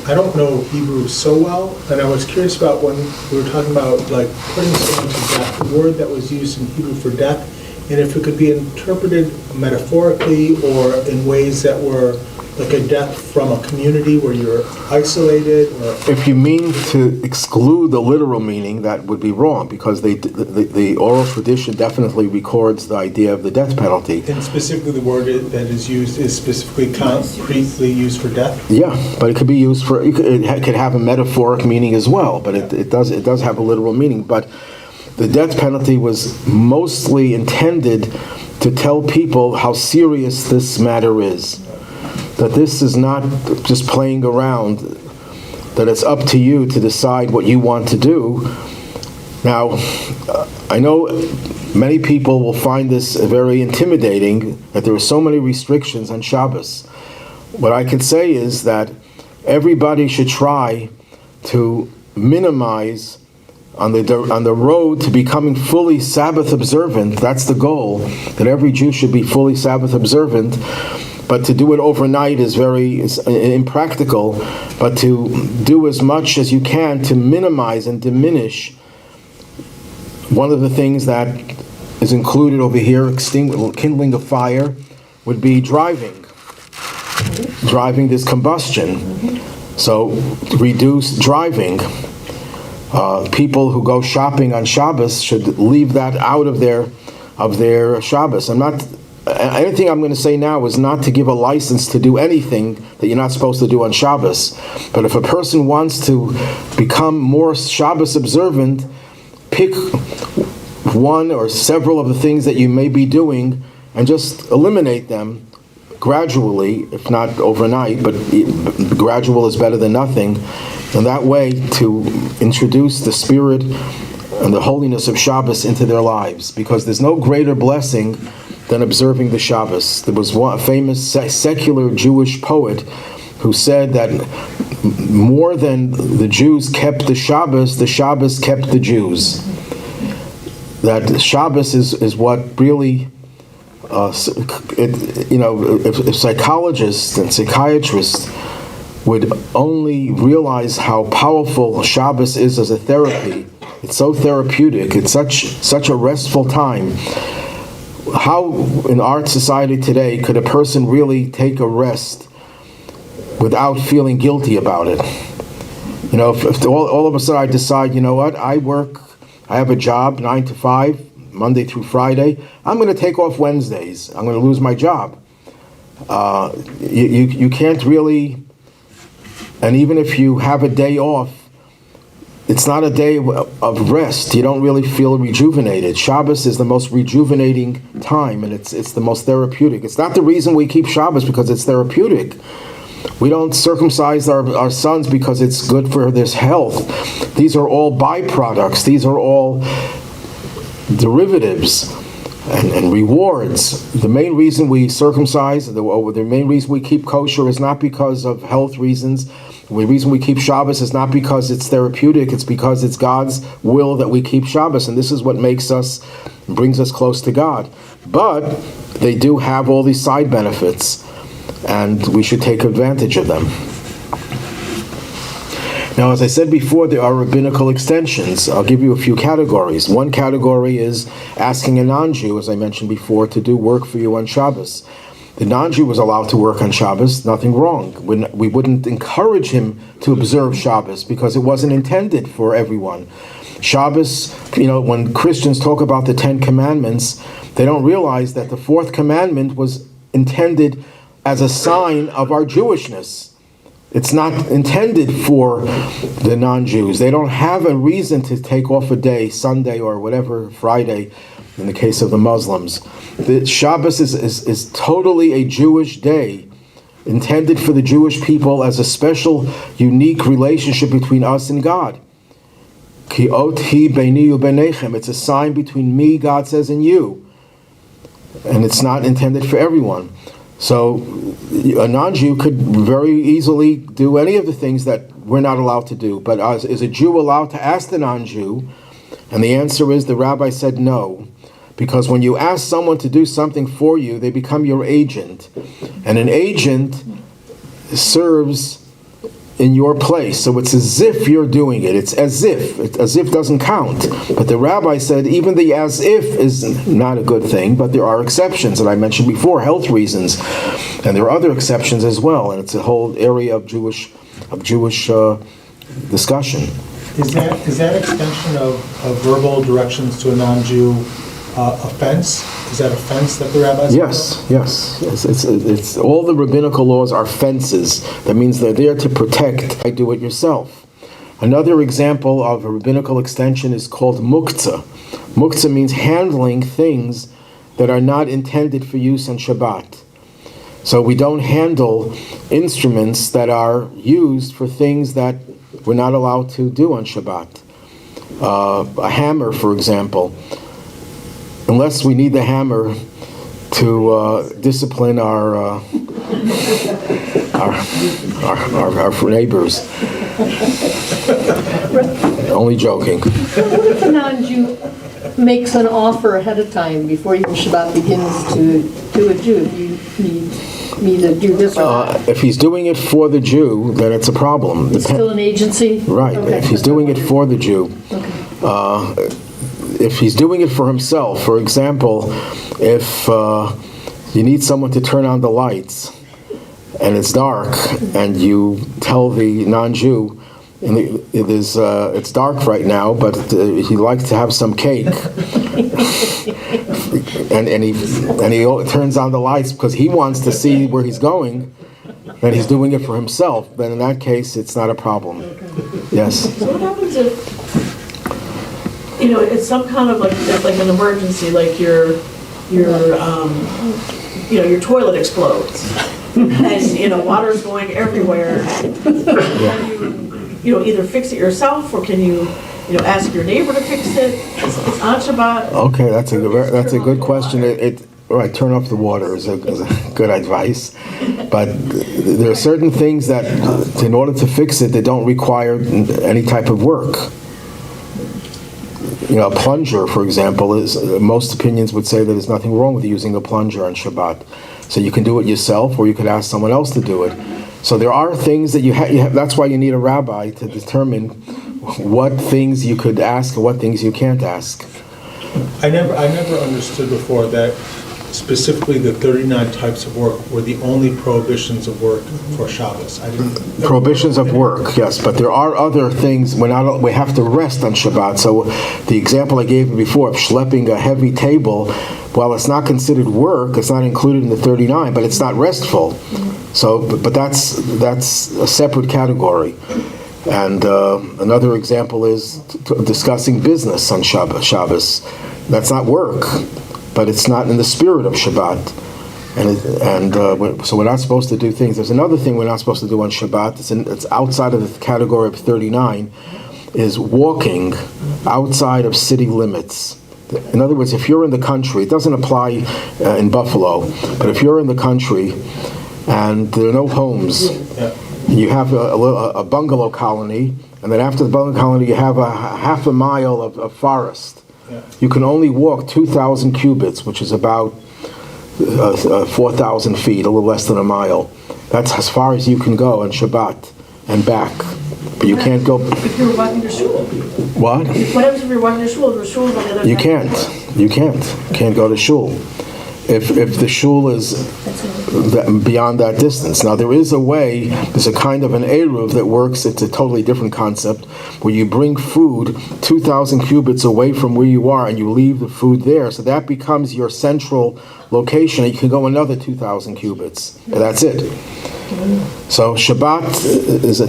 I don't know Hebrew so well, and I was curious about when we were talking about like putting someone to death, the word that was used in Hebrew for death, and if it could be interpreted metaphorically or in ways that were like a death from a community where you're isolated, or...
If you mean to exclude the literal meaning, that would be wrong, because the oral tradition definitely records the idea of the death penalty.
And specifically the word that is used is specifically concretely used for death?
Yeah, but it could be used for, it could have a metaphoric meaning as well, but it does have a literal meaning. But the death penalty was mostly intended to tell people how serious this matter is. That this is not just playing around, that it's up to you to decide what you want to do. Now, I know many people will find this very intimidating, that there are so many restrictions on Shabbos. What I can say is that everybody should try to minimize on the road to becoming fully Sabbath observant. That's the goal, that every Jew should be fully Sabbath observant. But to do it overnight is very impractical. But to do as much as you can to minimize and diminish. One of the things that is included over here, kindling a fire, would be driving. Driving this combustion. So reduce driving. People who go shopping on Shabbos should leave that out of their Shabbos. Anything I'm going to say now is not to give a license to do anything that you're not supposed to do on Shabbos. But if a person wants to become more Shabbos observant, pick one or several of the things that you may be doing and just eliminate them gradually, if not overnight, but gradual is better than nothing. And that way to introduce the spirit and the holiness of Shabbos into their lives, because there's no greater blessing than observing the Shabbos. There was a famous secular Jewish poet who said that more than the Jews kept the Shabbos kept the Jews. That Shabbos is what really, if psychologists and psychiatrists would only realize how powerful Shabbos is as a therapy. It's so therapeutic. It's such a restful time. How in our society today could a person really take a rest without feeling guilty about it? If all of a sudden I decide, you know what, I have a job 9 to 5, Monday through Friday. I'm going to take off Wednesdays. I'm going to lose my job. You can't really, and even if you have a day off, it's not a day of rest. You don't really feel rejuvenated. Shabbos is the most rejuvenating time, and it's the most therapeutic. It's not the reason we keep Shabbos because it's therapeutic. We don't circumcise our sons because it's good for their health. These are all byproducts. These are all derivatives and rewards. The main reason we circumcise, the main reason we keep kosher is not because of health reasons. The reason we keep Shabbos is not because it's therapeutic, it's because it's God's will that we keep Shabbos, and this is what brings us close to God. But they do have all these side benefits, and we should take advantage of them. Now, as I said before, there are rabbinical extensions. I'll give you a few categories. One category is asking a non-Jew, as I mentioned before, to do work for you on Shabbos. The non-Jew was allowed to work on Shabbos, nothing wrong. We wouldn't encourage him to observe Shabbos because it wasn't intended for everyone. Shabbos, when Christians talk about the 10 Commandments, they don't realize that the 4th commandment was intended as a sign of our Jewishness. It's not intended for the non-Jews. They don't have a reason to take off a day, Sunday or whatever, Friday, in the case of the Muslims. The Shabbos is totally a Jewish day, intended for the Jewish people as a special, unique relationship between us and God. Ki ot hi beini ubenechem. It's a sign between me, God says, and you. And it's not intended for everyone. So a non-Jew could very easily do any of the things that we're not allowed to do. But is a Jew allowed to ask the non-Jew? And the answer is the rabbi said no. Because when you ask someone to do something for you, they become your agent. And an agent serves in your place. So it's as if you're doing it. It's as if. As if doesn't count. But the rabbi said even the as if is not a good thing, but there are exceptions that I mentioned before, health reasons. And there are other exceptions as well. And it's a whole area of Jewish discussion.
Is that extension of verbal directions to a non-Jew offense? Is that offense that the rabbis?
Yes. It's all the rabbinical laws are fences. That means they're there to protect. Do it yourself. Another example of a rabbinical extension is called muktzah. Muktzah means handling things that are not intended for use on Shabbat. So we don't handle instruments that are used for things that we're not allowed to do on Shabbat. A hammer, for example. Unless we need the hammer to discipline our neighbors. Only joking.
What if a non-Jew makes an offer ahead of time before even Shabbat begins to a Jew? You need me to do this or that?
If he's doing it for the Jew, then it's a problem.
It's still an agency?
Right.
Okay.
If he's doing it for the Jew.
Okay.
If he's doing it for himself, for example, if you need someone to turn on the lights and it's dark and you tell the non-Jew, it's dark right now, but he'd like to have some cake. and he turns on the lights because he wants to see where he's going, and he's doing it for himself. Then in that case, it's not a problem. Yes?
So what happens if, it's some kind of like an emergency, like your toilet explodes, and water's going everywhere. Can you either fix it yourself, or can you ask your neighbor to fix it? It's on Shabbat.
Okay, that's a good question. Right, turn off the water is a good advice, but there are certain things that, in order to fix it, they don't require any type of work. A plunger, for example, most opinions would say that there's nothing wrong with using a plunger on Shabbat. So you can do it yourself, or you could ask someone else to do it. So there are things that you have. That's why you need a rabbi to determine what things you could ask and what things you can't ask.
I never understood before that specifically the 39 types of work were the only prohibitions of work for Shabbos. I didn't.
Prohibitions of work, yes, but there are other things. We have to rest on Shabbat. So the example I gave before of schlepping a heavy table, while it's not considered work, it's not included in the 39, but it's not restful. So, but that's a separate category. And another example is discussing business on Shabbos. That's not work, but it's not in the spirit of Shabbat. So we're not supposed to do things. There's another thing we're not supposed to do on Shabbat. It's outside of the category of 39, is walking outside of city limits. In other words, if you're in the country, it doesn't apply in Buffalo, but if you're in the country and there are no homes, you have a bungalow colony, and then after the bungalow colony you have a half a mile of forest. You can only walk 2,000 cubits, which is about 4,000 feet, a little less than a mile. That's as far as you can go on Shabbat and back. But you can't go...
If you were walking to shul.
What?
What happens if you're walking to shul? The shul's on the other side.
You can't go to shul. If the shul is beyond that distance. Now there is a way, there's a kind of an Eruv that works, it's a totally different concept, where you bring food 2,000 cubits away from where you are and you leave the food there, so that becomes your central location and you can go another 2,000 cubits. And that's it. So Shabbat is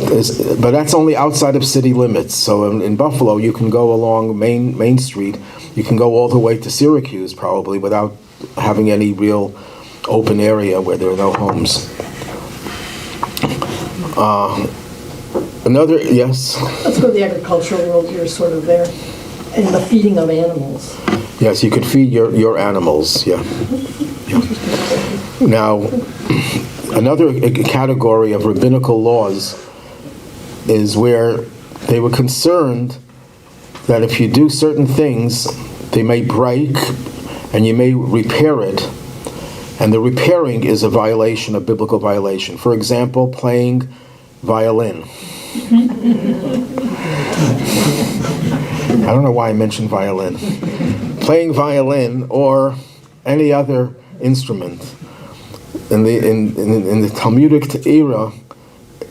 but that's only outside of city limits. So in Buffalo you can go along Main Street, you can go all the way to Syracuse probably without having any real open area where there are no homes. Yes?
Let's go to the agricultural world. You're sort of there. And the feeding of animals.
Yes, you could feed your animals, yeah. Now, another category of rabbinical laws is where they were concerned that if you do certain things, they may break and you may repair it, and the repairing is a violation, a biblical violation. For example, playing violin. I don't know why I mentioned violin. Playing violin or any other instrument. In the Talmudic era,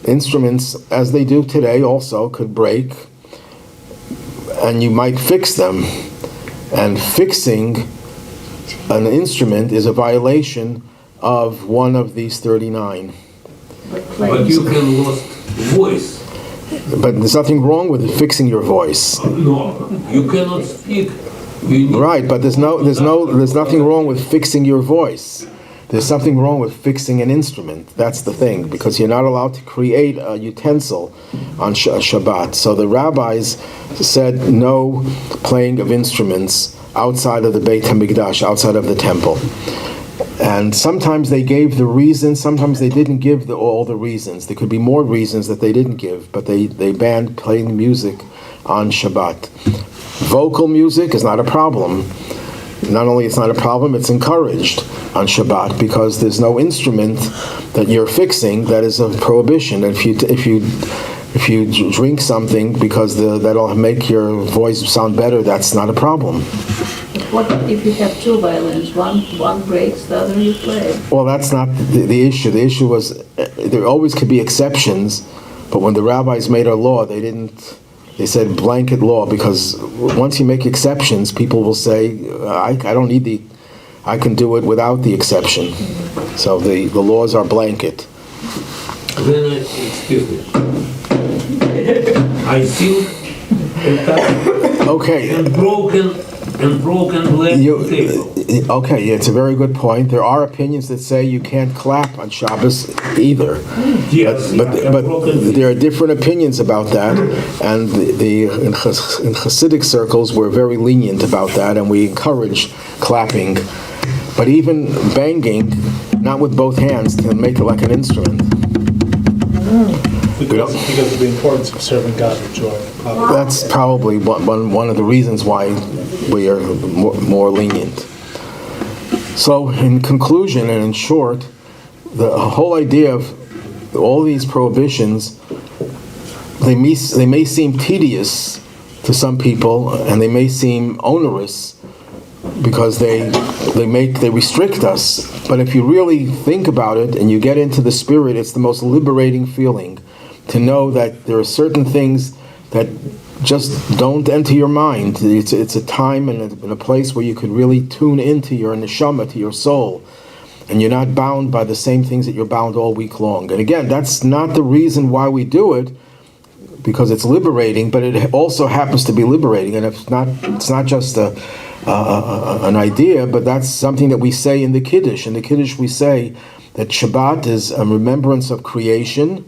instruments, as they do today also, could break, and you might fix them. And fixing an instrument is a violation of one of these 39.
But you can lose voice.
But there's nothing wrong with fixing your voice.
No, you cannot speak.
Right, but there's nothing wrong with fixing your voice. There's something wrong with fixing an instrument. That's the thing, because you're not allowed to create a utensil on Shabbat. So the rabbis said no playing of instruments outside of the Beit HaMikdash, outside of the temple. And sometimes they gave the reasons, sometimes they didn't give all the reasons. There could be more reasons that they didn't give, but they banned playing music on Shabbat. Vocal music is not a problem. Not only it's not a problem, it's encouraged on Shabbat because there's no instrument that you're fixing that is a prohibition. If you drink something because that'll make your voice sound better, that's not a problem.
What if you have two violins? One breaks, the other you play.
Well, that's not the issue. The issue was there always could be exceptions, but when the rabbis made a law, they said blanket law, because once you make exceptions, people will say, I don't need I can do it without the exception. So the laws are blanket.
Then, excuse me, I think
Okay.
and broken leg table.
Okay, yeah, it's a very good point. There are opinions that say you can't clap on Shabbos either.
Yes,
but there are different opinions about that, and in Hasidic circles we're very lenient about that, and we encourage clapping. But even banging, not with both hands, can make it like an instrument.
Because of the importance of serving God with joy.
That's probably one of the reasons why we are more lenient. So, in conclusion and in short, the whole idea of all these prohibitions, they may seem tedious to some people, and they may seem onerous, because they restrict us. But if you really think about it and you get into the spirit, it's the most liberating feeling to know that there are certain things that just don't enter your mind. It's a time and a place where you could really tune into your neshama, to your soul, and you're not bound by the same things that you're bound all week long. And again, that's not the reason why we do it, because it's liberating, but it also happens to be liberating. And it's not just an idea, but that's something that we say in the Kiddush. In the Kiddush we say that Shabbat is a remembrance of creation,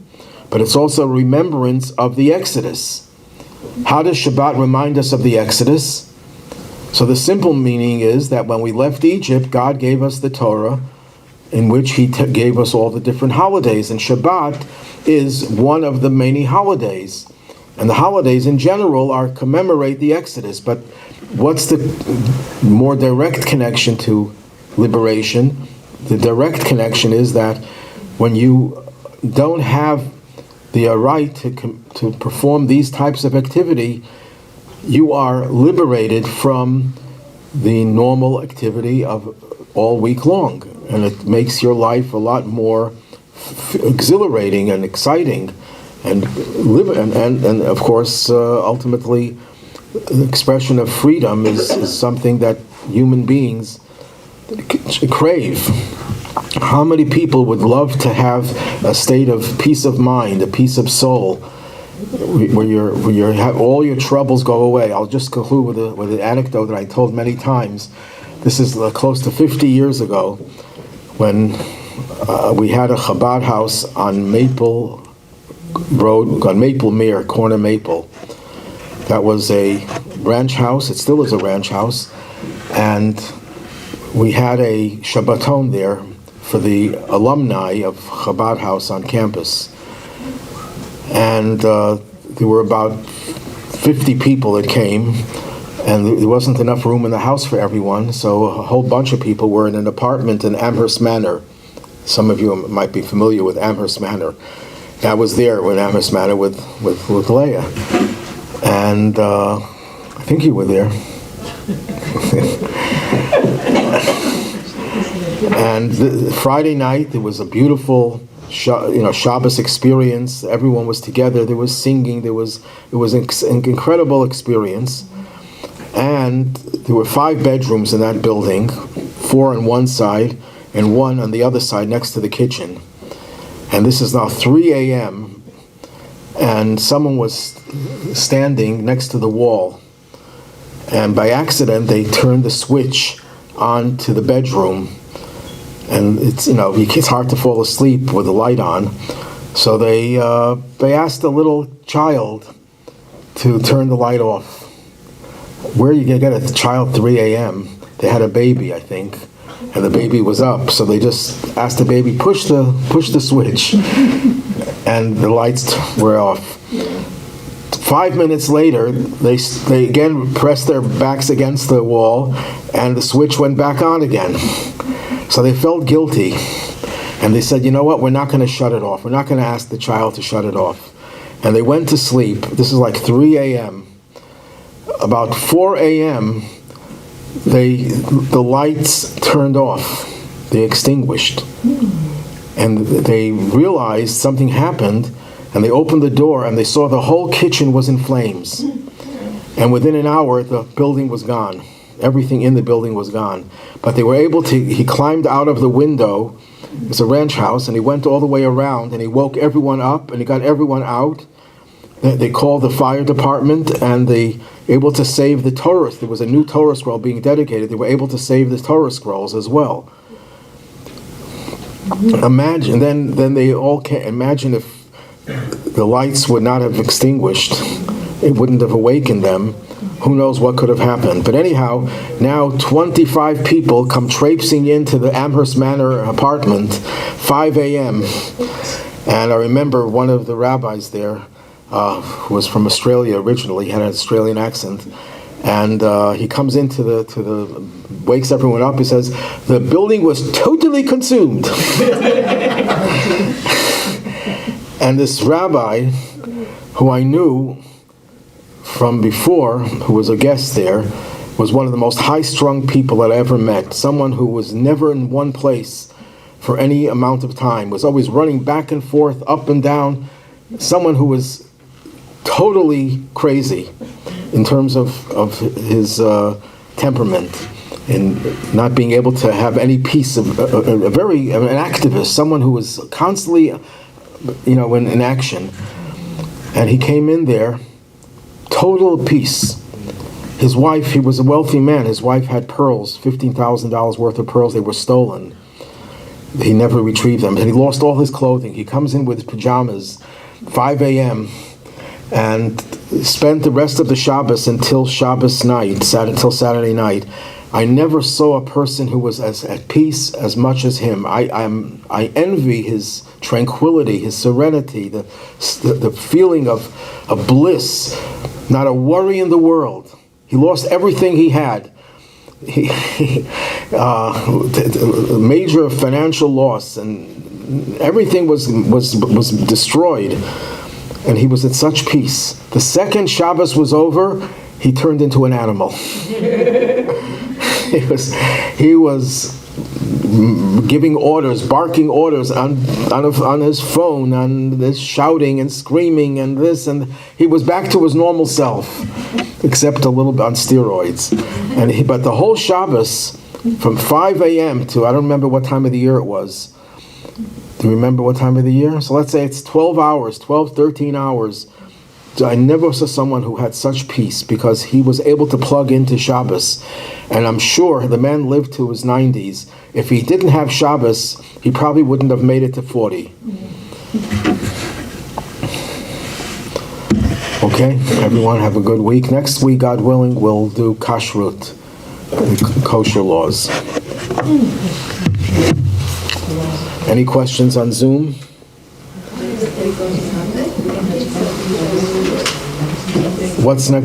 but it's also a remembrance of the Exodus. How does Shabbat remind us of the Exodus? So the simple meaning is that when we left Egypt, God gave us the Torah, in which He gave us all the different holidays. And Shabbat is one of the many holidays. And the holidays in general commemorate the Exodus. But what's the more direct connection to liberation? The direct connection is that when you don't have the right to perform these types of activity, you are liberated from the normal activity of all week long, and it makes your life a lot more exhilarating and exciting, and of course, ultimately, the expression of freedom is something that human beings crave. How many people would love to have a state of peace of mind, a peace of soul, where you have all your troubles go away? I'll just conclude with an anecdote that I told many times. This is close to 50 years ago, when we had a Chabad house on Maple Road, on Maple Mere, corner Maple. That was a ranch house. It still is a ranch house, and we had a Shabbaton there for the alumni of Chabad House on campus. And there were about 50 people that came, and there wasn't enough room in the house for everyone, so a whole bunch of people were in an apartment in Amherst Manor. Some of you might be familiar with Amherst Manor. I was there in Amherst Manor with Leah. And I think you were there. And Friday night, there was a beautiful, Shabbos experience. Everyone was together. There was singing. It was an incredible experience. And there were 5 bedrooms in that building, 4 on one side and 1 on the other side next to the kitchen. And this is now 3 a.m. and someone was standing next to the wall. And by accident, they turned the switch on to the bedroom. And it's hard to fall asleep with the light on. So they asked a little child to turn the light off. Where are you going to get a child 3 a.m.? They had a baby, I think, and the baby was up. So they just asked the baby, push the switch, and the lights were off. 5 minutes later, they again pressed their backs against the wall, and the switch went back on again. So they felt guilty, and they said, you know what, we're not going to shut it off. We're not going to ask the child to shut it off. And they went to sleep. This is like 3 a.m. About 4 a.m., the lights turned off. They extinguished. And they realized something happened, and they opened the door, and they saw the whole kitchen was in flames. And within an hour, the building was gone. Everything in the building was gone. But they were able to, he climbed out of the window. It's a ranch house, and he went all the way around, and he woke everyone up, and he got everyone out. They called the fire department, and they able to save the Torah. There was a new Torah scroll being dedicated. They were able to save the Torah scrolls as well. Imagine, then they all can imagine if the lights would not have extinguished, it wouldn't have awakened them. Who knows what could have happened. But anyhow, now 25 people come traipsing into the Amherst Manor apartment, 5 a.m. And I remember one of the rabbis there, who was from Australia originally, had an Australian accent, and he comes into wakes everyone up. He says, the building was totally consumed. And this rabbi, who I knew from before, who was a guest there, was one of the most high-strung people that I ever met. Someone who was never in one place for any amount of time, was always running back and forth, up and down. Someone who was totally crazy in terms of his temperament, and not being able to have any peace. An activist, someone who was constantly, in action. And he came in there, total peace. His wife, he was a wealthy man. His wife had pearls, $15,000 worth of pearls. They were stolen. He never retrieved them. And he lost all his clothing. He comes in with his pajamas, 5 a.m., and spent the rest of the Shabbos until Shabbos night, until Saturday night. I never saw a person who was as at peace as much as him. I envy his tranquility, his serenity, the feeling of bliss, not a worry in the world. He lost everything he had. Major financial loss, and everything was destroyed. And he was at such peace. The second Shabbos was over, he turned into an animal. He was giving orders, barking orders on his phone, and this shouting and screaming and this, and he was back to his normal self, except a little bit on steroids. But the whole Shabbos, from 5 a.m. to, I don't remember what time of the year it was. Do you remember what time of the year? So let's say it's 12 hours, 12, 13 hours. I never saw someone who had such peace, because he was able to plug into Shabbos. And I'm sure the man lived to his 90s. If he didn't have Shabbos, he probably wouldn't have made it to 40. Okay, everyone have a good week. Next week, God willing, we'll do kashrut, kosher laws. Any questions on Zoom? What's next?